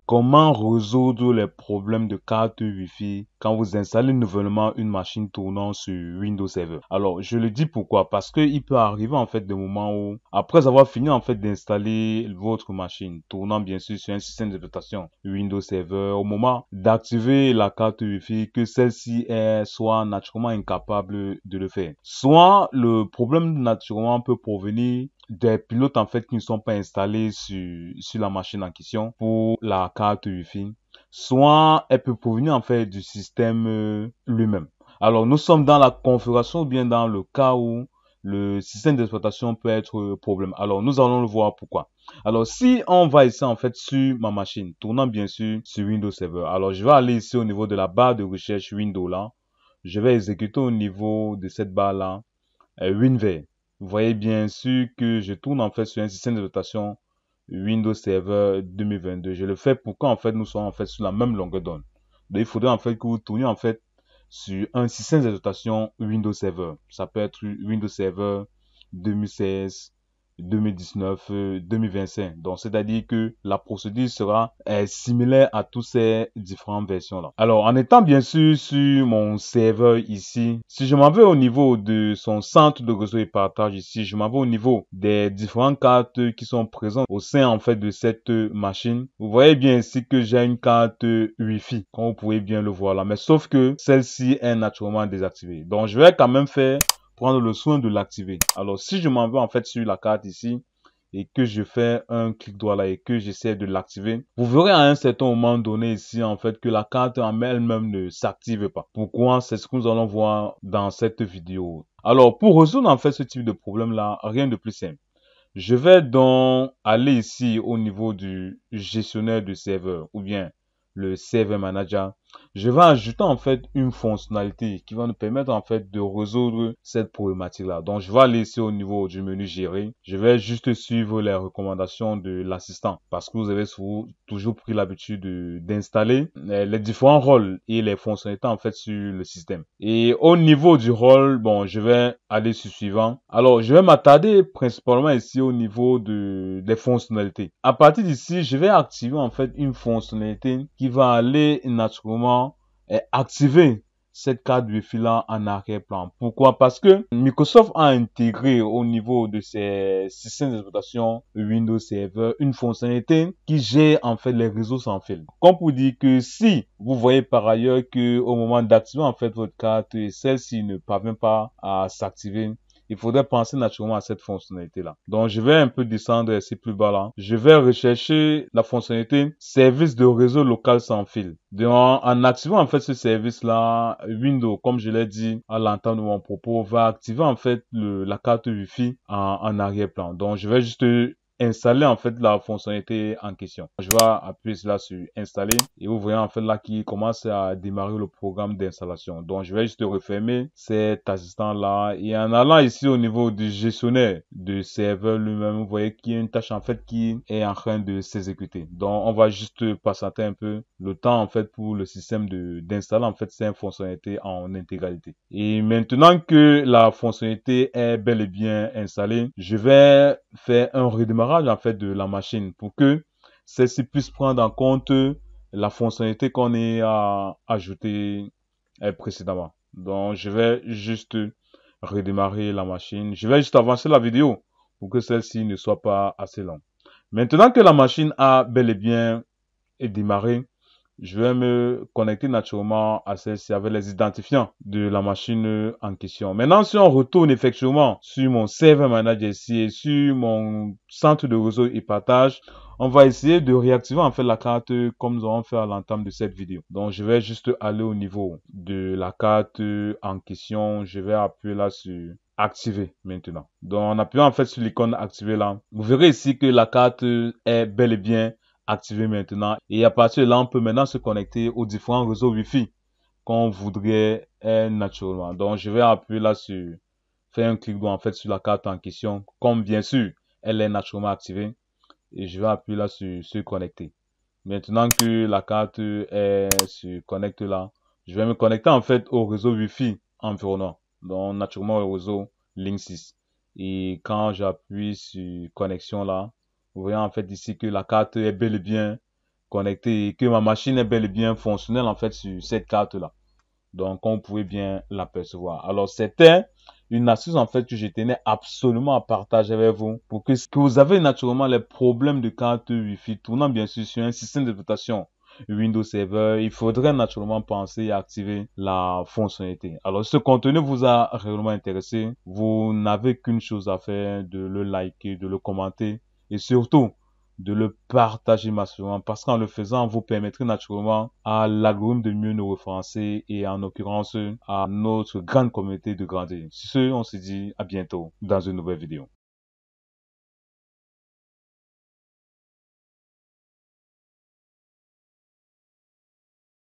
Comment résoudre les problèmes de carte Wi-Fi quand vous installez nouvellement une machine tournant sur Windows Server? Alors, je le dis pourquoi? Parce que il peut arriver en fait des moments où, après avoir fini en fait d'installer votre machine tournant bien sûr sur un système d'exploitation Windows Server, au moment d'activer la carte Wi-Fi, que celle-ci est soit naturellement incapable de le faire. Soit le problème naturellement peut provenir des pilotes en fait qui ne sont pas installés sur la machine en question pour la carte Wi-Fi, soit elle peut provenir en fait du système lui-même. Alors nous sommes dans la configuration ou bien dans le cas où le système d'exploitation peut être problème. Alors nous allons le voir pourquoi. Alors si on va ici en fait sur ma machine, tournant bien sûr sur Windows Server, alors je vais aller ici au niveau de la barre de recherche Windows là, je vais exécuter au niveau de cette barre là WinVer. Vous voyez bien sûr que je tourne en fait sur un système d'exploitation Windows Server 2022. Je le fais pour qu'en fait nous soyons en fait sur la même longueur d'onde. Donc il faudrait en fait que vous tourniez en fait sur un système d'exploitation Windows Server. Ça peut être Windows Server 2016, 2019, 2025. Donc, c'est-à-dire que la procédure sera similaire à toutes ces différentes versions-là. Alors, en étant bien sûr sur mon serveur ici, si je m'en vais au niveau de son centre de réseau et partage ici, je m'en vais au niveau des différentes cartes qui sont présentes au sein en fait de cette machine. Vous voyez bien ici que j'ai une carte Wi-Fi, comme vous pouvez bien le voir là. Mais sauf que celle-ci est naturellement désactivée. Donc, je vais quand même prendre le soin de l'activer. Alors, si je m'en vais en fait sur la carte ici et que je fais un clic droit là et que j'essaie de l'activer, vous verrez à un certain moment donné ici en fait que la carte en elle-même ne s'active pas. Pourquoi? C'est ce que nous allons voir dans cette vidéo. Alors, pour résoudre en fait ce type de problème là, rien de plus simple. Je vais donc aller ici au niveau du gestionnaire de serveur ou bien le server manager. Je vais ajouter en fait une fonctionnalité qui va nous permettre en fait de résoudre cette problématique-là. Donc, je vais aller ici au niveau du menu gérer. Je vais juste suivre les recommandations de l'assistant parce que vous avez toujours pris l'habitude d'installer les différents rôles et les fonctionnalités en fait sur le système. Et au niveau du rôle, bon, je vais aller sur suivant. Alors, je vais m'attarder principalement ici au niveau des fonctionnalités. À partir d'ici, je vais activer en fait une fonctionnalité qui va aller naturellement activer cette carte Wi-Fi là en arrière-plan. Pourquoi? Parce que Microsoft a intégré au niveau de ses systèmes d'exploitation Windows Server une fonctionnalité qui gère en fait les réseaux sans fil. Comme pour dire que si vous voyez par ailleurs que au moment d'activer en fait votre carte, celle-ci ne parvient pas à s'activer, il faudrait penser naturellement à cette fonctionnalité-là. Donc, je vais un peu descendre ici plus bas là. Je vais rechercher la fonctionnalité service de réseau local sans fil. Donc, en activant en fait ce service-là, Windows, comme je l'ai dit à l'entame de mon propos, va activer en fait la carte Wi-Fi en arrière-plan. Donc, je vais juste installer en fait la fonctionnalité en question. Je vais appuyer là sur installer et vous voyez en fait là qui commence à démarrer le programme d'installation. Donc je vais juste refermer cet assistant là et en allant ici au niveau du gestionnaire de serveur lui-même, vous voyez qu'il y a une tâche en fait qui est en train de s'exécuter. Donc on va juste patienter un peu le temps en fait pour le système d'installer en fait cette fonctionnalité en intégralité. Et maintenant que la fonctionnalité est bel et bien installée, je vais faire un redémarrage en fait de la machine pour que celle-ci puisse prendre en compte la fonctionnalité qu'on a ajoutée précédemment. Donc je vais juste redémarrer la machine. Je vais juste avancer la vidéo pour que celle-ci ne soit pas assez longue. Maintenant que la machine a bel et bien démarré, je vais me connecter naturellement à celle-ci avec les identifiants de la machine en question. Maintenant, si on retourne effectivement sur mon server manager ici et sur mon centre de réseau et partage, on va essayer de réactiver en fait la carte comme nous allons faire à l'entame de cette vidéo. Donc, je vais juste aller au niveau de la carte en question. Je vais appuyer là sur activer maintenant. Donc, en appuyant en fait sur l'icône activer là, vous verrez ici que la carte est bel et bien activé maintenant et à partir de là on peut maintenant se connecter aux différents réseaux Wi-Fi qu'on voudrait naturellement. Donc je vais appuyer là sur faire un clic droit en fait sur la carte en question comme bien sûr elle est naturellement activée et je vais appuyer là sur se connecter. Maintenant que la carte se connecte là, je vais me connecter en fait au réseau Wi-Fi environnant, donc naturellement au réseau Link 6. Et quand j'appuie sur connexion là, vous voyez en fait ici que la carte est bel et bien connecté et que ma machine est bel et bien fonctionnelle en fait sur cette carte-là. Donc, on pouvait bien l'apercevoir. Alors, c'était une astuce en fait que je tenais absolument à partager avec vous pour que si vous avez naturellement les problèmes de carte Wi-Fi tournant bien sûr sur un système d'exploitation Windows Server, il faudrait naturellement penser à activer la fonctionnalité. Alors, si ce contenu vous a réellement intéressé, vous n'avez qu'une chose à faire, de le liker, de le commenter et surtout de le partager massivement parce qu'en le faisant, vous permettrez naturellement à l'algorithme de mieux nous référencer et en l'occurrence à notre grande communauté de grandir. Sur ce, on se dit à bientôt dans une nouvelle vidéo.